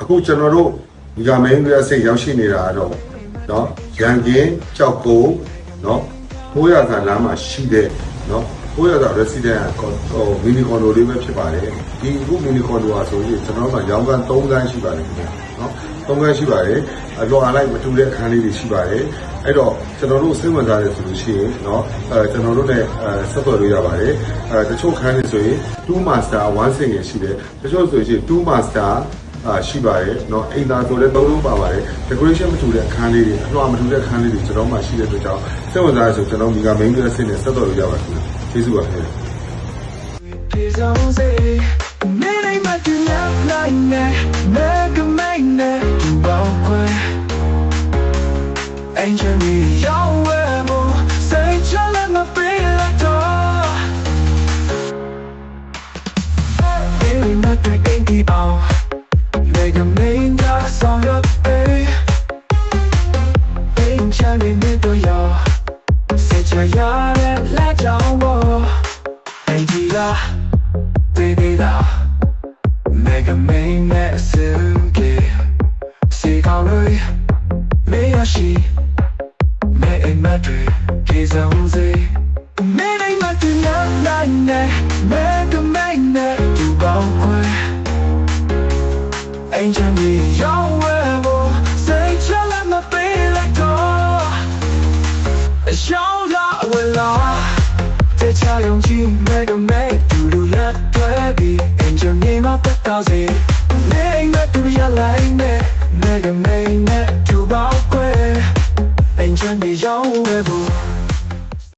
အခုကျွန်တော်တို့ဒီကမင်းကြီးစိတ်ရောက်ရှိနေတာတော့เนาะရန်ကင်းကြောက်ကုန်းเนาะ900ခန်းလမ်းမှာရှိတဲ့เนาะ900က resident မီနီကွန်ဒိုလေးပဲဖြစ်ပါတယ်ဒီအခုမီနီကွန်ဒိုဟာဆိုရင်ကျွန်တော်တို့ကရောင်းကန်း3ခန်းရှိပါတယ်ခင်ဗျာเนาะ3ခန်းရှိပါတယ်အလောအလိုက်မတူတဲ့ခန်းလေးတွေရှိပါတယ်အဲ့တော့ကျွန်တော်တို့စိတ်ဝင်စားတယ်ဆိုလို့ရှိရင်เนาะကျွန်တော်တို့ ਨੇ ဆက်သွယ်လို့ရပါတယ်တချို့ခန်းတွေဆိုရင်2 master 1 single ရှိတယ်တချို့ဆိုရင်2 master ရှိပါတယ်เนาะအိမ်သာဆိုလည်း3လုံးပါပါတယ် decoration မတူတဲ့အခန်းလေးတွေအလွှာမတူတဲ့အခန်းလေးတွေကျွန်တော်မှရှိတဲ့အတွက်ကြောင့်စိတ်ဝင်စားရဆိုကျွန်တော်မိက main dress နဲ့ဆက်သွယ်လို့ရပါတယ်ခင်ဗျကျေးဇူးပါခင်ဗျMake a main glass on your face. Ain't shining into your. Sit your yard and let your wall. Baby la, baby la. Make a main glass in key. See how we, me or she. Me in my dream, kiss on the. Me in my dream, not night. Make a main glass to go away. Ain't you me your rebel? Say you let me be like door. Show love will love. They tell you make a make do let baby. Ain't you name up the thousand? Make me to realize me. Make a make to walk away. Ain't you me your rebel?